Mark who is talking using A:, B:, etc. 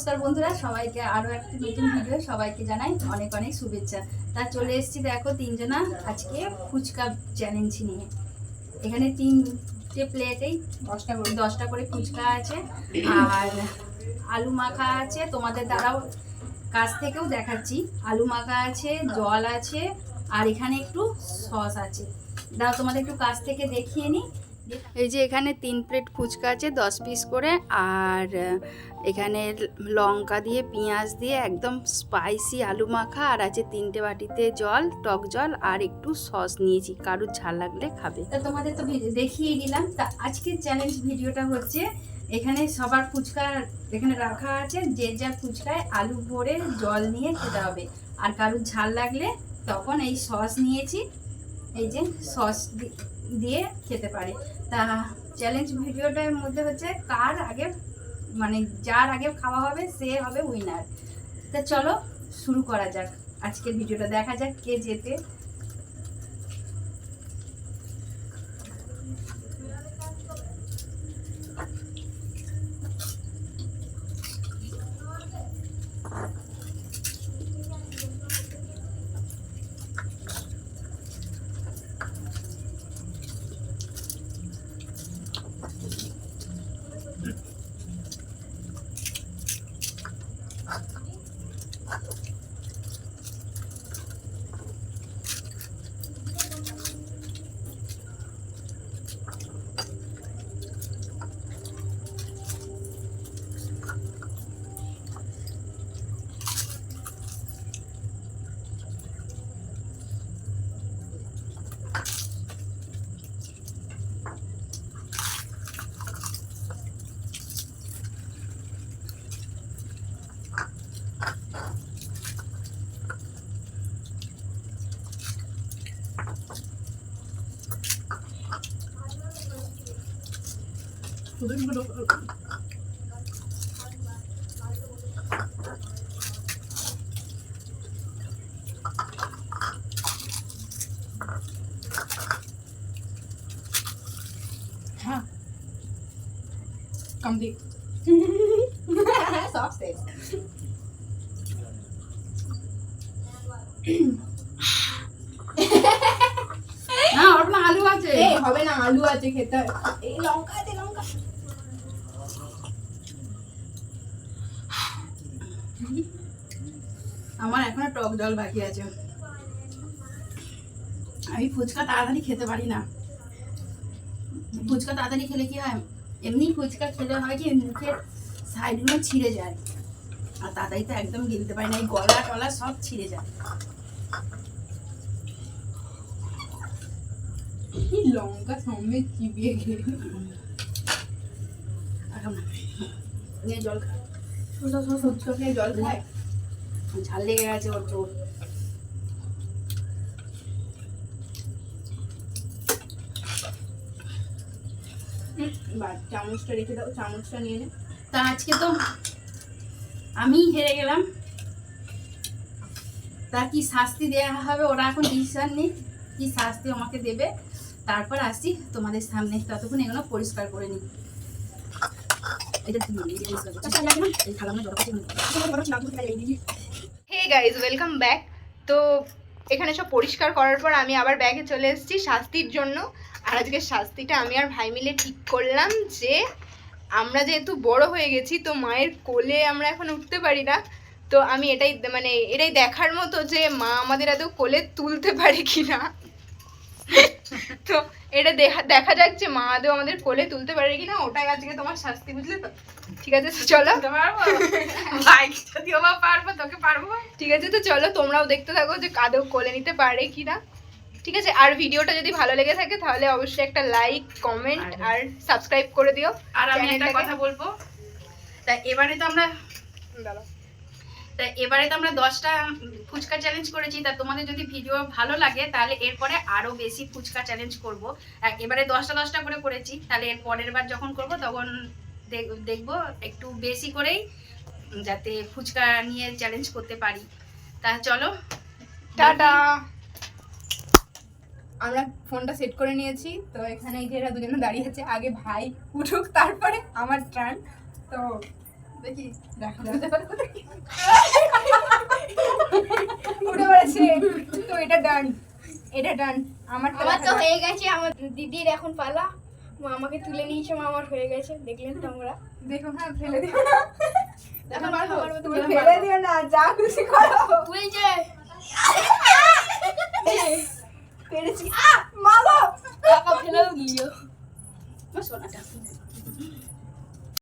A: নমস্কার বন্ধুরা, সবাইকে আরো একটা নতুন ভিডিও সবাইকে জানাই অনেক অনেক শুভেচ্ছা। তা চলে এসেছি দেখো তিনজনা আজকে ফুচকা চ্যালেঞ্জ নিয়ে। এখানে তিনটে প্লেটেই 10টা করে ফুচকা আছে আর আলু মাখা আছে। তোমাদের দ্বারাও কাছ থেকেও দেখাচ্ছি, আলু মাখা আছে, জল আছে আর এখানে একটু সস আছে। দাও তোমাদের একটু কাছ থেকে দেখিয়ে নিই। এই যে এখানে 3 প্লেট ফুচকা আছে 10 পিস করে, আর এখানে লঙ্কা দিয়ে পেঁয়াজ দিয়ে একদম স্পাইসি আলু মাখা, আর আছে 3টে বাটিতে জল, টক জল আর একটু সস নিয়েছি, কারুর ঝাল লাগলে খাবে। তা তোমাদের তো দেখিয়ে দিলাম। তা আজকের চ্যালেঞ্জ ভিডিওটা হচ্ছে এখানে সবার ফুচকা এখানে রাখা আছে, যে যার ফুচকায় আলু ভরে জল নিয়ে খেতে হবে, আর কারুর ঝাল লাগলে তখন এই সস নিয়েছি, এই যে সস দিয়ে খেতে পারে। তা চ্যালেঞ্জ ভিডিওটার মধ্যে হচ্ছে কার আগে মানে যার আগে খাওয়া হবে সে হবে উইনার। তা চলো শুরু করা যাক আজকের ভিডিওটা, দেখা যাক কে জেতে। हाँ कम दी सॉफ्ट से না ওর না আলু আছে, এই হবে না, আলু আছে খেতে, এই লঙ্কা আছে, লঙ্কা আমার এখনো টক জল বাকি আছে। আমি ফুচকা তাড়াতাড়ি খেতে পারি না। ফুচকা তাড়াতাড়ি খেলে কি হয়, এমনি ফুচকা খেলে হয় কি মুখের সাইডগুলো ছিঁড়ে যায়, আর তাড়াতাড়ি তো একদম গিলতে পারি না, এই গলা টলা সব ছিঁড়ে যায়। লঙ্কা সমেত চিবিয়ে খেয়ে জল খায়, ফুচকা খেয়ে জল খায়, ঝাল লেগে গেছে ওর চোখ। চামচটা রেখে দাও, চামচটা নিয়ে নে। তা আজকে তো আমি হেরে গেলাম, তা কি শাস্তি দেওয়া হবে ওরা এখন ডিসিশন নিক, কি শাস্তি আমাকে দেবে, তারপর আসছি তোমাদের সামনে। ততক্ষণ এগুলো পরিষ্কার করে নিই।
B: Hey guys, welcome back. তো এখানে সব পরিষ্কার করার পর আমি আবার ব্যাগে চলে এসেছি শাস্তির জন্য। আর আজকের শাস্তিটা আমি আর ভাই মিলে ঠিক করলাম যে আমরা যেহেতু বড় হয়ে গেছি, তো মায়ের কোলে আমরা এখন উঠতে পারি না। তো আমি এটাই দেখার মতো যে মা আমাদের এত কোলে তুলতে পারে কিনা। তো এটা দেখা যাক যে মা আদৌ আমাদের কোলে তুলতে পারে কিনা, ওটাই আজকে তোমার শাস্তি, বুঝলে তো? ঠিক আছে চলো। ঠিক আছে, তো চলো তোমরাও দেখতে থাকো যে আদৌ কোলে নিতে পারে কিনা। ঠিক আছে, আর ভিডিওটা যদি ভালো লেগে থাকে তাহলে অবশ্যই একটা লাইক, কমেন্ট আর সাবস্ক্রাইব করে দিও।
A: আর আমি একটা কথা বলবো, তা এবারে তো আমরা 10টা ফুচকা চ্যালেঞ্জ করেছি। তা তোমাদের যদি ভিডিও ভালো লাগে তাহলে এরপরে আরো বেশি ফুচকা চ্যালেঞ্জ করব। এবারে 10টা করে করেছি, তাহলে এর পরের বার যখন করব তখন দেখবো একটু বেশি করেই, যাতে ফুচকা নিয়ে চ্যালেঞ্জ করতে পারি। তা চলো,
B: টাটা। আমরা ফোনটা সেট করে নিয়েছি, তো এখানে এই যে এরা দুজনে দাঁড়িয়ে আছে, আগে ভাই উঠুক তারপরে আমার টার্ন। তো
A: দেখি
B: দেখো উঠে পড়েছে। তো এটা ডান, এটা ডান।
C: আমার তো হয়ে গেছে, আমার দিদির এখন পালা। মা আমাকে তুলে নিয়েছে, মা আমার হয়ে গেছে, দেখলেন তোমরা।
B: দেখো, হ্যাঁ ফেলে দিও না,
C: এখন আমার মতো
B: তুমি ফেলে দিও না, যা খুশি করো।
C: তুলছে
B: পেরেছি।